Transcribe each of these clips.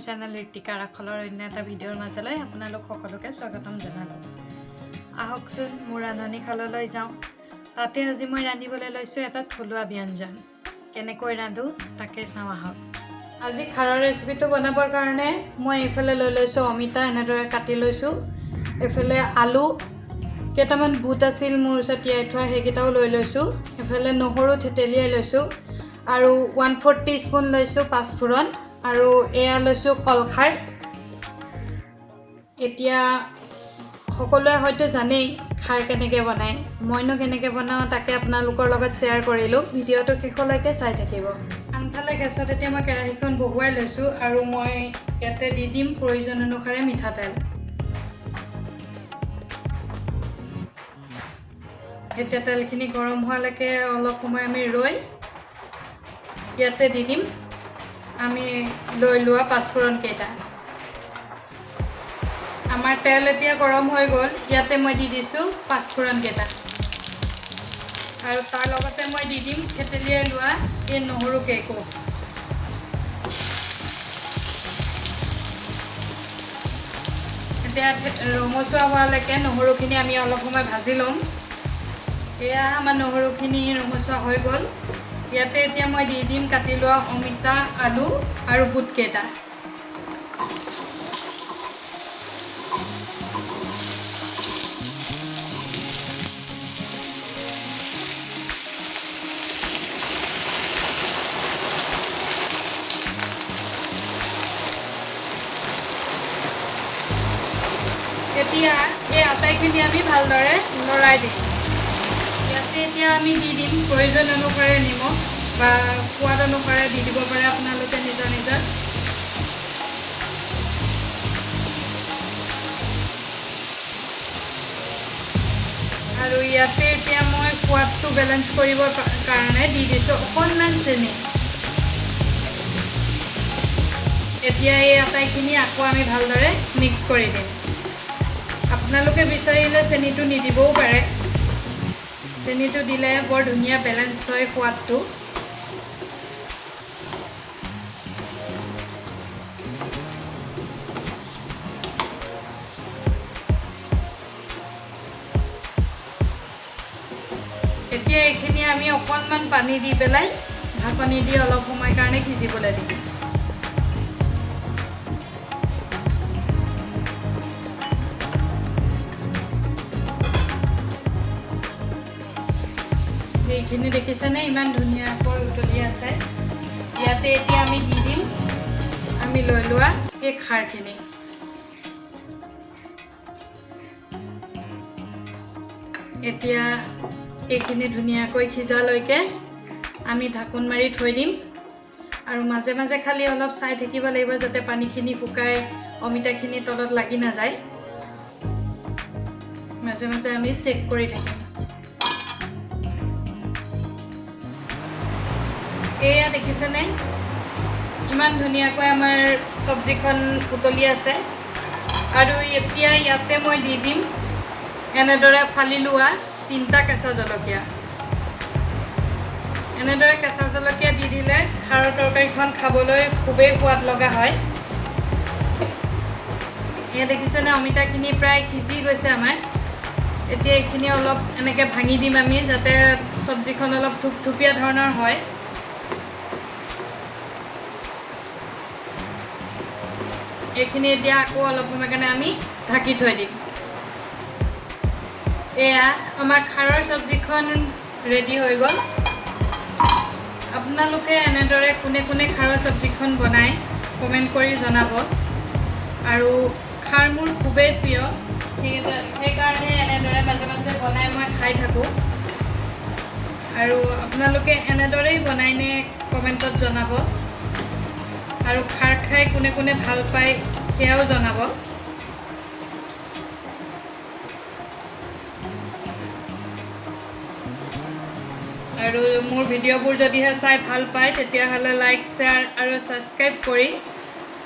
Channel Ritika ৰাখলৰ অন্য এটা ভিডিঅ'ৰ মাজলৈ আপোনালোক সকলোকে স্বাগতম জনালোঁ। আহকচোন মোৰ ৰান্ধনীশাললৈ যাওঁ। তাতে আজি মই ৰান্ধিবলৈ লৈছোঁ এটা থলুৱা ব্যঞ্জন। কেনেকৈ ৰান্ধো তাকে চাওঁ আহক। আজি খাৰৰ ৰেচিপিটো বনাবৰ কাৰণে মই এইফালে লৈ লৈছোঁ অমিতা, এনেদৰে কাটি লৈছোঁ। এইফালে আলু, কেইটামান বুট আছিল মোৰ ওচৰত তিয়াই থোৱা, সেইকেইটাও লৈ লৈছোঁ। এইফালে নহৰু থেতেলিয়াই লৈছোঁ আৰু 1/4 টিস্পুন লৈছোঁ পাঁচফোৰণ আৰু এয়া লৈছোঁ কলখাৰ। এতিয়া সকলোৱে হয়তো জানেই খাৰ কেনেকৈ বনায়, মইনো কেনেকৈ বনাওঁ তাকে আপোনালোকৰ লগত শ্বেয়াৰ কৰিলোঁ। ভিডিঅ'টো শেষলৈকে চাই থাকিব। আনফালে গেছত এতিয়া মই কেৰাহীখন বহুৱাই লৈছোঁ আৰু মই ইয়াতে দি দিম প্ৰয়োজন অনুসাৰে মিঠাতেল। এতিয়া তেলখিনি গৰম হোৱালৈকে অলপ সময় আমি ৰৈ ইয়াতে দি দিম আমি লৈ লোৱা পাঁচফোৰণ কেইটা। আমাৰ তেল এতিয়া গৰম হৈ গ'ল। ইয়াতে মই দি দিছোঁ পাঁচফোৰণ কেইটা আৰু তাৰ লগতে মই দি দিম থেতেলিয়াই লোৱা এই নহৰু কেইকো। এতিয়া ৰঙচুৱা হোৱালৈকে নহৰুখিনি আমি অলপ সময় ভাজি ল'ম। এয়া আমাৰ নহৰুখিনি ৰঙচুৱা হৈ গ'ল। ইয়াতে এতিয়া মই দি দিম কাটি লোৱা অমিতা, আলু আৰু বুটকেইটা। এতিয়া এই আটাইখিনি আমি ভালদৰে লৰাই দিম। ইয়াতে এতিয়া আমি দি দিম প্ৰয়োজন অনুসাৰে নিমখ বা সোৱাদ অনুসাৰে দি দিব পাৰে আপোনালোকে নিজৰ নিজৰ। আৰু ইয়াতে এতিয়া মই সোৱাদটো বেলেঞ্চ কৰিবৰ কাৰণে দি দিছোঁ অকণমান চেনি। এতিয়া এই আটাইখিনি আকৌ আমি ভালদৰে মিক্স কৰি দিম। আপোনালোকে বিচাৰিলে চেনিটো নিদিবও পাৰে। চেনিটো দিলে বৰ ধুনীয়া বেলেঞ্চ হয় সোৱাদটো। এতিয়া এইখিনি আমি অকণমান পানী দি পেলাই ঢাকনি দি অলপ সময় কাৰণে সিজিবলৈ দিম। এইখিনি দেখিছেনে ইমান ধুনীয়াকৈ উতলি আছে। ইয়াতে এতিয়া আমি দি দিম আমি লৈ লোৱা এই খাৰখিনি। এতিয়া এইখিনি ধুনীয়াকৈ সিজালৈকে আমি ঢাকোন মাৰি থৈ দিম আৰু মাজে মাজে খালি অলপ চাই থাকিব লাগিব যাতে পানীখিনি শুকাই অমিতাখিনি তলত লাগি নাযায়। মাজে মাজে আমি চেক কৰি থাকিম। এয়া দেখিছেনে ইমান ধুনীয়াকৈ আমাৰ চব্জিখন উতলি আছে। আৰু এতিয়া ইয়াতে মই দি দিম এনেদৰে ফালি লোৱা 3টা কেঁচা জলকীয়া। এনেদৰে কেঁচা জলকীয়া দি দিলে খাৰৰ তৰকাৰীখন খাবলৈ খুবেই সোৱাদ লগা হয়। এয়া দেখিছেনে অমিতাখিনি প্ৰায় সিজি গৈছে আমাৰ। এতিয়া এইখিনি অলপ এনেকৈ ভাঙি দিম আমি যাতে চব্জিখন অলপ থুপথুপীয়া ধৰণৰ হয়। এইখিনি এতিয়া আকৌ অলপ সময় কাৰণে আমি ঢাকি থৈ দিম। এয়া আমাৰ খাৰৰ চব্জিখন ৰেডি হৈ গ'ল। আপোনালোকে এনেদৰে কোনে কোনে খাৰৰ চব্জিখন বনায় কমেণ্ট কৰি জনাব। আৰু খাৰ মোৰ খুবেই প্ৰিয়, সেইকাৰণে এনেদৰে মাজে মাজে বনাই মই খাই থাকোঁ। আৰু আপোনালোকে এনেদৰেই বনাইনে কমেণ্টত জনাব। আৰু খাৰ খাই কোনে কোনে ভাল পায় সেয়াও জনাব। আৰু মোৰ ভিডিঅ'বোৰ যদিহে চাই ভাল পায় তেতিয়াহ'লে লাইক, শ্বেয়াৰ আৰু ছাবস্ক্ৰাইব কৰি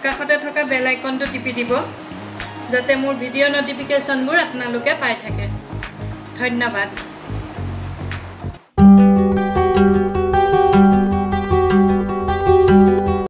কাষতে থকা বেল আইকনটো টিপি দিব যাতে মোৰ ভিডিঅ' ন'টিফিকেশ্যনবোৰ আপোনালোকে পাই থাকে। ধন্যবাদ।